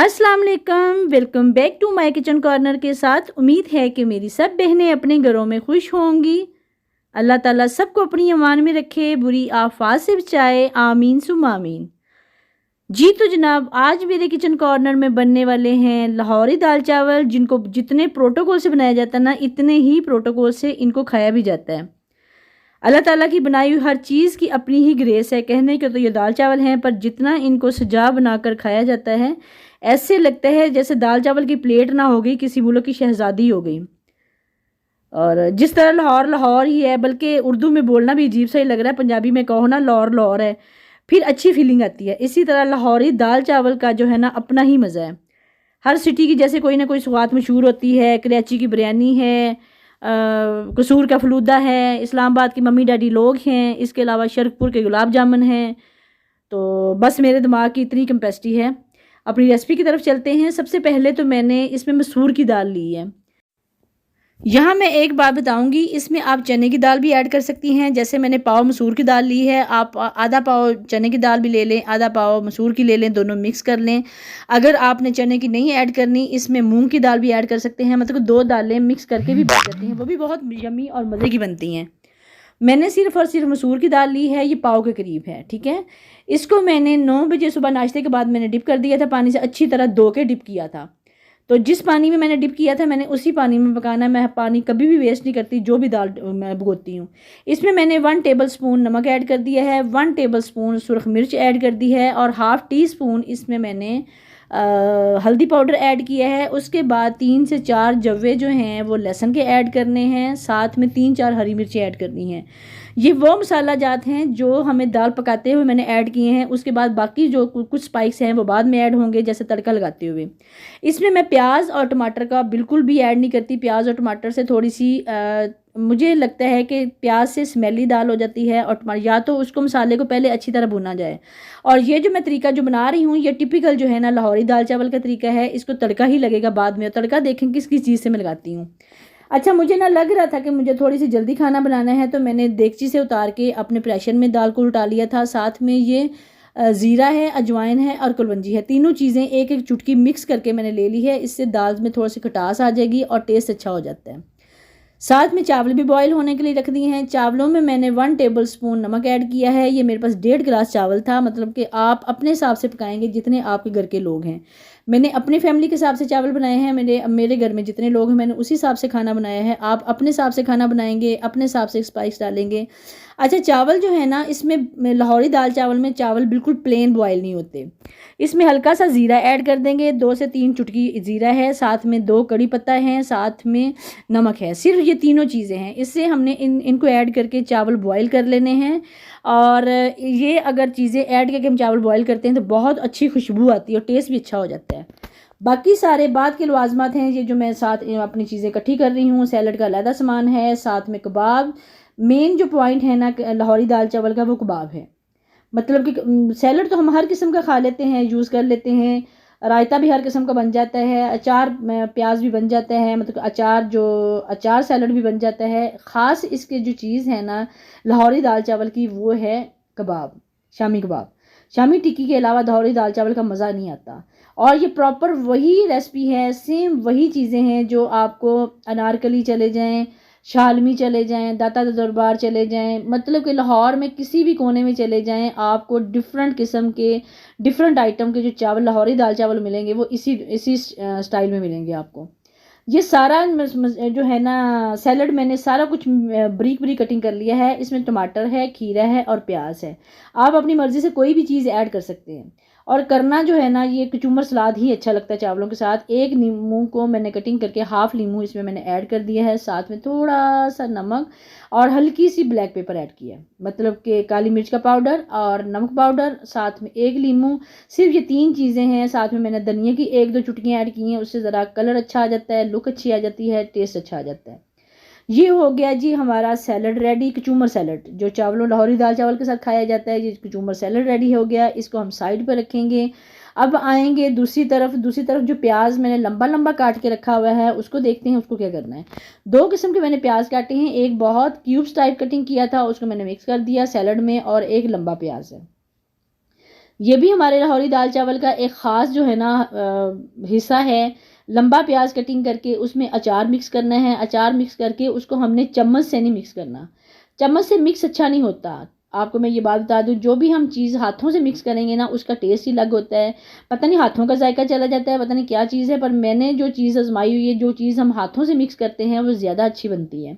अस्सलाम वालेकुम, welcome back to my kitchen corner के साथ। उम्मीद है कि मेरी सब बहनें अपने घरों में खुश होंगी। अल्लाह ताला सबको अपनी अमान में रखे, बुरी आफात से बचाए, आमीन सुम आमीन। जी तो जनाब, आज मेरे किचन कॉर्नर में बनने वाले हैं लाहौरी दाल चावल, जिनको जितने प्रोटोकॉल से बनाया जाता है ना, इतने ही प्रोटोकॉल से इनको खाया भी जाता है। अल्लाह ताला की बनाई हुई हर चीज़ की अपनी ही ग्रेस है। कहने के तो ये दाल चावल हैं, पर जितना इनको सजा बनाकर खाया जाता है, ऐसे लगता है जैसे दाल चावल की प्लेट ना हो गई, किसी मुल्क की शहजादी हो गई। और जिस तरह लाहौर लाहौर ही है, बल्कि उर्दू में बोलना भी अजीब सा ही लग रहा है, पंजाबी में कहो ना लाहौर लाहौर है, फिर अच्छी फीलिंग आती है। इसी तरह लाहौरी दाल चावल का जो है ना अपना ही मज़ा है। हर सिटी की जैसे कोई ना कोई सौगात मशहूर होती है। कराची की बिरयानी है, कसूर का फलूदा है, इस्लामाबाद की मम्मी डैडी लोग हैं, इसके अलावा शरकपुर के गुलाब जामुन हैं। तो बस मेरे दिमाग की इतनी कैपेसिटी है। अपनी रेसिपी की तरफ चलते हैं। सबसे पहले तो मैंने इसमें मसूर की दाल ली है। यहाँ मैं एक बात बताऊंगी, इसमें आप चने की दाल भी ऐड कर सकती हैं। जैसे मैंने पाव मसूर की दाल ली है, आप आधा पाव चने की दाल भी ले लें, आधा पाव मसूर की ले लें, दोनों मिक्स कर लें। अगर आपने चने की नहीं ऐड करनी, इसमें मूंग की दाल भी ऐड कर सकते हैं। मतलब दो दालें मिक्स करके भी बन जाती हैं, वो भी बहुत यमी और मज़े की बनती हैं। मैंने सिर्फ और सिर्फ मसूर की दाल ली है, ये पाव के करीब है, ठीक है। इसको मैंने 9 बजे सुबह नाश्ते के बाद मैंने डिप कर दिया था पानी से, अच्छी तरह धो के डिप किया था। तो जिस पानी में मैंने डिप किया था, मैंने उसी पानी में पकाना है। मैं पानी कभी भी वेस्ट नहीं करती, जो भी दाल मैं भिगोती हूँ। इसमें मैंने 1 टेबल स्पून नमक ऐड कर दिया है, 1 टेबल स्पून सुरख मिर्च ऐड कर दी है, और हाफ़ टी स्पून इसमें मैंने हल्दी पाउडर ऐड किया है। उसके बाद 3 से 4 जवे जो हैं वो लहसुन के ऐड करने हैं, साथ में 3-4 हरी मिर्ची ऐड करनी है। ये वो मसाला जात हैं जो हमें दाल पकाते हुए मैंने ऐड किए हैं। उसके बाद बाकी जो कुछ स्पाइस हैं वो बाद में ऐड होंगे, जैसे तड़का लगाते हुए। इसमें मैं प्याज और टमाटर का बिल्कुल भी ऐड नहीं करती। प्याज और टमाटर से थोड़ी सी मुझे लगता है कि प्याज से स्मेली दाल हो जाती है, और टमाटर या तो उसको मसाले को पहले अच्छी तरह भुना जाए। और ये जो मैं तरीका जो बना रही हूँ, ये टिपिकल जो है ना लाहौरी दाल चावल का तरीका है। इसको तड़का ही लगेगा बाद में, और तड़का देखें किस किस चीज़ से मैं लगाती हूँ। अच्छा, मुझे ना लग रहा था कि मुझे थोड़ी सी जल्दी खाना बनाना है, तो मैंने देगची से उतार के अपने प्रेशर में दाल को उल्टा लिया था। साथ में ये ज़ीरा है, अजवाइन है और कुलवंजी है, तीनों चीज़ें एक एक चुटकी मिक्स करके मैंने ले ली है। इससे दाल में थोड़ा सी खटास आ जाएगी और टेस्ट अच्छा हो जाता है। साथ में चावल भी बॉईल होने के लिए रख दिए हैं। चावलों में मैंने 1 टेबल स्पून नमक ऐड किया है। ये मेरे पास 1.5 गिलास चावल था, मतलब कि आप अपने हिसाब से पकाएंगे जितने आपके घर के लोग हैं। मैंने अपनी फैमिली के हिसाब से चावल बनाए हैं। मेरे घर में जितने लोग हैं मैंने उसी हिसाब से खाना बनाया है। आप अपने हिसाब से खाना बनाएंगे, अपने हिसाब से स्पाइस डालेंगे। अच्छा, चावल जो है ना, इसमें लाहौरी दाल चावल में चावल बिल्कुल प्लेन बॉयल नहीं होते। इसमें हल्का सा ज़ीरा ऐड कर देंगे, 2 से 3 चुटकी ज़ीरा है, साथ में 2 कड़ी पत्ता हैं, साथ में नमक है। सिर्फ ये तीनों चीज़ें हैं। इससे हमने इनको ऐड करके चावल बॉयल कर लेने हैं। और ये अगर चीज़ें ऐड करके हम चावल बॉयल करते हैं तो बहुत अच्छी खुशबू आती है और टेस्ट भी अच्छा हो जाता है। बाकी सारे बाद के लवाजमात हैं, ये जो मैं साथ अपनी चीज़ें इकट्ठी कर रही हूँ। सैलड का अलहदा सामान है, साथ में कबाब। मेन जो पॉइंट है ना लाहौरी दाल चावल का, वो कबाब है। मतलब कि सैलड तो हम हर किस्म का खा लेते हैं, यूज़ कर लेते हैं। रायता भी हर किस्म का बन जाता है, अचार प्याज भी बन जाता है, मतलब अचार सैलड भी बन जाता है। ख़ास इसके जो चीज़ है ना लाहौरी दाल चावल की, वो है कबाब, शामी कबाब। शामी टिक्की के अलावा लाहौरी दाल चावल का मज़ा नहीं आता। और ये प्रॉपर वही रेसिपी है, सेम वही चीज़ें हैं जो आपको अनारकली चले जाएं, शालमी चले जाएं, दाता दरबार चले जाएं, मतलब कि लाहौर में किसी भी कोने में चले जाएं, आपको डिफरेंट किस्म के डिफरेंट आइटम के जो चावल लाहौरी दाल चावल मिलेंगे, वो इसी स्टाइल में मिलेंगे आपको। ये सारा जो है ना सैलड, मैंने सारा कुछ बारीक बारीक कटिंग कर लिया है। इसमें टमाटर है, खीरा है और प्याज है। आप अपनी मर्ज़ी से कोई भी चीज़ ऐड कर सकते हैं। और करना जो है ना, ये कचूमर सलाद ही अच्छा लगता है चावलों के साथ। एक नींबू को मैंने कटिंग करके हाफ नींबू इसमें मैंने ऐड कर दिया है, साथ में थोड़ा सा नमक और हल्की सी ब्लैक पेपर ऐड किया, मतलब कि काली मिर्च का पाउडर और नमक पाउडर, साथ में एक नींबू। सिर्फ ये 3 चीज़ें हैं। साथ में मैंने धनिया की 1-2 चुटकियाँ ऐड की हैं, उससे ज़रा कलर अच्छा आ जाता है, लुक अच्छी आ जाती है, टेस्ट अच्छा आ जाता है। ये हो गया जी हमारा सैलड रेडी, कचूमर सैलड, जो चावलों लाहौरी दाल चावल के साथ खाया जाता है। ये कचूमर सैलड रेडी हो गया, इसको हम साइड पर रखेंगे। अब आएंगे दूसरी तरफ जो प्याज मैंने लंबा लंबा काट के रखा हुआ है, उसको देखते हैं उसको क्या करना है। 2 किस्म के मैंने प्याज काटे हैं, एक बहुत क्यूब्स टाइप कटिंग किया था, उसको मैंने मिक्स कर दिया सैलड में, और एक लंबा प्याज है। ये भी हमारे लाहौरी दाल चावल का एक ख़ास जो है ना हिस्सा है। लंबा प्याज कटिंग करके उसमें अचार मिक्स करना है। अचार मिक्स करके उसको हमने चम्मच से नहीं मिक्स करना, चम्मच से मिक्स अच्छा नहीं होता। आपको मैं ये बात बता दूं, जो भी हम चीज़ हाथों से मिक्स करेंगे ना उसका टेस्ट ही अलग होता है। पता नहीं हाथों का जायका चला जाता है, पता नहीं क्या चीज़ है, पर मैंने जो चीज़ आजमाई हुई है, जो चीज़ हम हाथों से मिक्स करते हैं वो ज़्यादा अच्छी बनती है।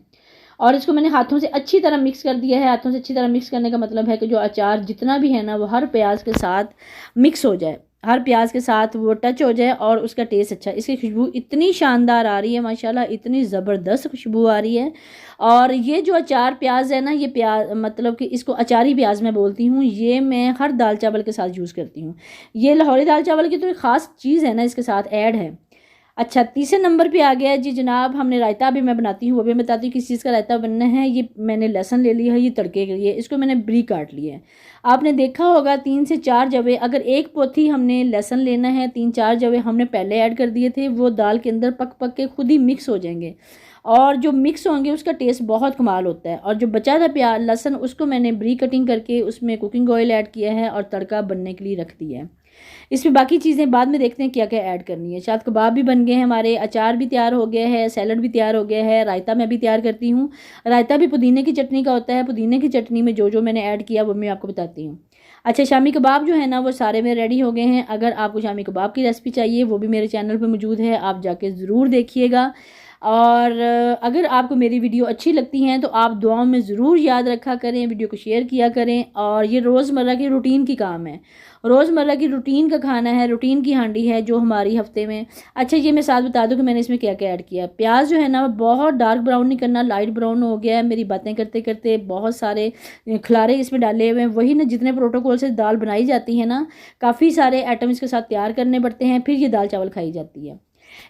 और इसको मैंने हाथों से अच्छी तरह मिक्स कर दिया है। हाथों से अच्छी तरह मिक्स करने का मतलब है कि जो अचार जितना भी है ना वो हर प्याज के साथ मिक्स हो जाए, हर प्याज के साथ वो टच हो जाए और उसका टेस्ट अच्छा। इसकी खुशबू इतनी शानदार आ रही है माशाल्लाह, इतनी ज़बरदस्त खुशबू आ रही है। और ये जो अचार प्याज है ना, ये प्याज मतलब कि इसको अचारी प्याज मैं बोलती हूँ, ये मैं हर दाल चावल के साथ यूज़ करती हूँ। ये लाहौरी दाल चावल की तो एक ख़ास चीज़ है ना, इसके साथ ऐड है। अच्छा, तीसरे नंबर पे आ गया जी जनाब, हमने रायता भी मैं बनाती हूँ, वो भी मैं बताती हूँ किस चीज़ का रायता बनना है। ये मैंने लहसुन ले लिया है, ये तड़के के लिए, इसको मैंने बारीक काट लिया है। आपने देखा होगा 3 से 4 जवे, अगर एक पोथी हमने लहसुन लेना है, 3-4 जवे हमने पहले ऐड कर दिए थे, वो दाल के अंदर पक पक के खुद ही मिक्स हो जाएंगे और जो मिक्स होंगे उसका टेस्ट बहुत कमाल होता है। और जो बचा था प्याज लहसुन, उसको मैंने बारीक कटिंग करके उसमें कुकिंग ऑयल ऐड किया है और तड़का बनने के लिए रख दिया है। इसमें बाकी चीज़ें बाद में देखते हैं क्या क्या ऐड करनी है। शायद कबाब भी बन गए हैं हमारे, अचार भी तैयार हो गया है, सैलड भी तैयार हो गया है, रायता मैं भी तैयार करती हूँ। रायता भी पुदीने की चटनी का होता है। पुदीने की चटनी में जो जो मैंने ऐड किया वो मैं आपको बताती हूँ। अच्छा, शामी कबाब जो है ना वो सारे मेरे रेडी हो गए हैं। अगर आपको शामी कबाब की रेसिपी चाहिए वो भी मेरे चैनल पर मौजूद है, आप जाके ज़रूर देखिएगा। और अगर आपको मेरी वीडियो अच्छी लगती हैं तो आप दुआओं में ज़रूर याद रखा करें, वीडियो को शेयर किया करें। और ये रोज़मर्रा की रूटीन की काम है, रोज़मर्रा की रूटीन का खाना है, रूटीन की हांडी है जो हमारी हफ्ते में। अच्छा, ये मैं साथ बता दूं कि मैंने इसमें क्या क्या ऐड किया। प्याज जो है ना बहुत डार्क ब्राउन नहीं करना, लाइट ब्राउन हो गया है। मेरी बातें करते करते बहुत सारे खलारे इसमें डाले हुए हैं, वही ना जितने प्रोटोकॉल से दाल बनाई जाती है ना, काफ़ी सारे आइटम इसके साथ तैयार करने पड़ते हैं, फिर ये दाल चावल खाई जाती है।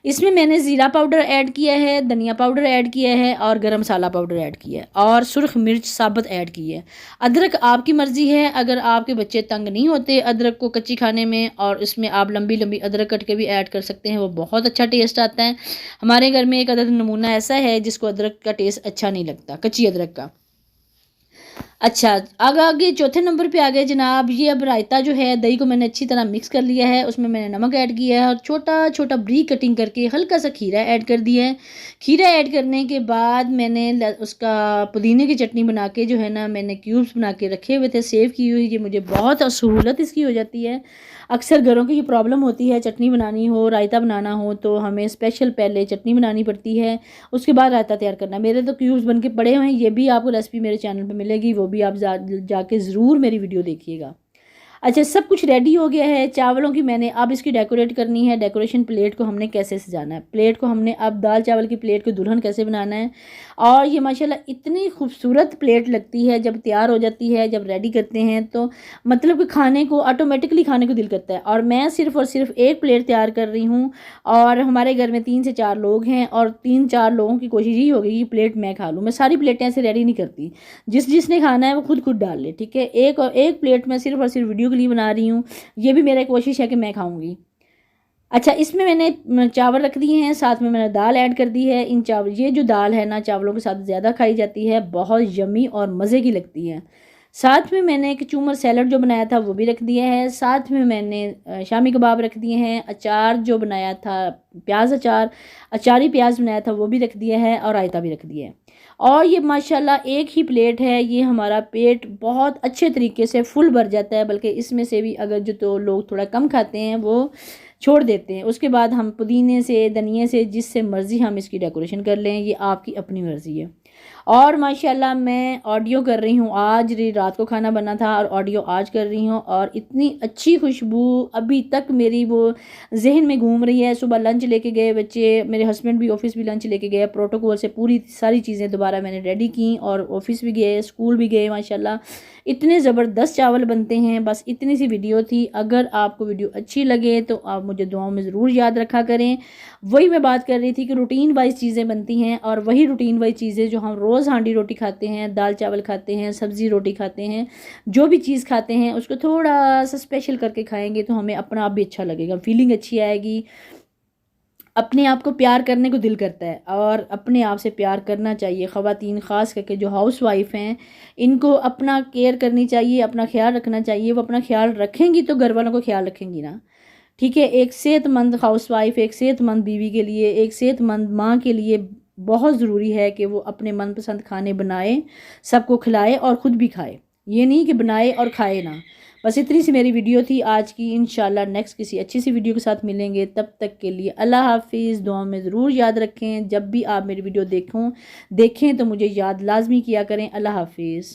इसमें मैंने ज़ीरा पाउडर ऐड किया है, धनिया पाउडर ऐड किया है और गरम मसाला पाउडर ऐड किया है और सुरख मिर्च साबुत ऐड की है। अदरक आपकी मर्ज़ी है, अगर आपके बच्चे तंग नहीं होते अदरक को कच्ची खाने में, और इसमें आप लंबी लंबी अदरक कट के भी ऐड कर सकते हैं, वो बहुत अच्छा टेस्ट आता है। हमारे घर में एक अदद नमूना ऐसा है जिसको अदरक का टेस्ट अच्छा नहीं लगता, कच्ची अदरक का। अच्छा, आगे आगे चौथे नंबर पे आ गए जनाब। ये अब रायता जो है, दही को मैंने अच्छी तरह मिक्स कर लिया है, उसमें मैंने नमक ऐड किया है और छोटा छोटा ब्रीक कटिंग करके हल्का सा खीरा ऐड कर दिया है। खीरा ऐड करने के बाद मैंने उसका पुदीने की चटनी बना के जो है ना मैंने क्यूब्स बना के रखे हुए थे, सेव की हुई। ये मुझे बहुत सहूलत इसकी हो जाती है। अक्सर घरों की ये प्रॉब्लम होती है, चटनी बनानी हो, रायता बनाना हो तो हमें स्पेशल पहले चटनी बनानी पड़ती है, उसके बाद रायता तैयार करना। मेरे तो क्यूब्स बन के पड़े हुए हैं, ये भी आपको रेसिपी मेरे चैनल पे मिलेगी, वो भी आप जाके ज़रूर मेरी वीडियो देखिएगा। अच्छा, सब कुछ रेडी हो गया है चावलों की। मैंने अब इसकी डेकोरेट करनी है। डेकोरेशन प्लेट को हमने कैसे सजाना है, प्लेट को हमने अब दाल चावल की प्लेट को दुल्हन कैसे बनाना है। और ये माशाल्लाह इतनी खूबसूरत प्लेट लगती है जब तैयार हो जाती है, जब रेडी करते हैं तो मतलब कि खाने को ऑटोमेटिकली खाने को दिल करता है। और मैं सिर्फ़ और सिर्फ एक प्लेट तैयार कर रही हूँ और हमारे घर में 3 से 4 लोग हैं और 3-4 लोगों की कोशिश यही होगी कि प्लेट मैं खा लूँ। मैं सारी प्लेटें ऐसे रेडी नहीं करती, जिसने खाना है वो खुद खुद डाल ले, ठीक है। एक प्लेट मैं सिर्फ़ और सिर्फ वीडियो के लिए बना रही हूँ, ये भी मेरा कोशिश है कि मैं खाऊंगी। अच्छा, इसमें मैंने चावल रख दिए हैं, साथ में मैंने दाल ऐड कर दी है। इन चावल ये जो दाल है ना चावलों के साथ ज़्यादा खाई जाती है, बहुत यमी और मज़े की लगती है। साथ में मैंने एक चूमर सैलड जो बनाया था वो भी रख दिया है। साथ में मैंने शामी कबाब रख दिए हैं। अचार जो बनाया था, प्याज अचार, अचारी प्याज बनाया था वो भी रख दिया है और रायता भी रख दिया है। और ये माशाल्लाह एक ही प्लेट है, ये हमारा पेट बहुत अच्छे तरीके से फुल भर जाता है। बल्कि इसमें से भी अगर जो तो लोग थोड़ा कम खाते हैं वो छोड़ देते हैं। उसके बाद हम पुदीने से, धनिए से, जिससे मर्ज़ी हम इसकी डेकोरेशन कर लें, ये आपकी अपनी मर्ज़ी है। और माशाल्लाह मैं ऑडियो कर रही हूँ, आज रात को खाना बना था और ऑडियो आज कर रही हूँ और इतनी अच्छी खुशबू अभी तक मेरी वो जहन में घूम रही है। सुबह लंच लेके गए बच्चे, मेरे हस्बैंड भी ऑफिस भी लंच लेके गए, प्रोटोकॉल से पूरी सारी चीज़ें दोबारा मैंने रेडी की और ऑफिस भी गए, स्कूल भी गए। माशाल्लाह इतने ज़बरदस्त चावल बनते हैं। बस इतनी सी वीडियो थी। अगर आपको वीडियो अच्छी लगे तो आप मुझे दुआओं में ज़रूर याद रखा करें। वही मैं बात कर रही थी कि रूटीन वाइज चीज़ें बनती हैं और वही रूटीन वाइज चीज़ें जो हम रोज़ हांडी रोटी खाते हैं, दाल चावल खाते हैं, सब्ज़ी रोटी खाते हैं, जो भी चीज़ खाते हैं उसको थोड़ा सा स्पेशल करके खाएंगे तो हमें अपना आप भी अच्छा लगेगा, फीलिंग अच्छी आएगी। अपने आप को प्यार करने को दिल करता है और अपने आप से प्यार करना चाहिए। ख़वातीन ख़ास करके जो हाउस वाइफ हैं, इनको अपना केयर करनी चाहिए, अपना ख्याल रखना चाहिए। वो अपना ख्याल रखेंगी तो घर वालों को ख्याल रखेंगी ना। ठीक है, एक सेहतमंद हाउस वाइफ, एक सेहतमंद बीवी के लिए, एक सेहतमंद माँ के लिए बहुत ज़रूरी है कि वो अपने मनपसंद खाने बनाए, सबको खिलाए और ख़ुद भी खाए। ये नहीं कि बनाए और खाए ना। बस इतनी सी मेरी वीडियो थी आज की। इंशाल्लाह नेक्स्ट किसी अच्छी सी वीडियो के साथ मिलेंगे। तब तक के लिए अल्लाह हाफिज़। दुआ में ज़रूर याद रखें, जब भी आप मेरी वीडियो देखें तो मुझे याद लाजमी किया करें। अल्लाह हाफिज़।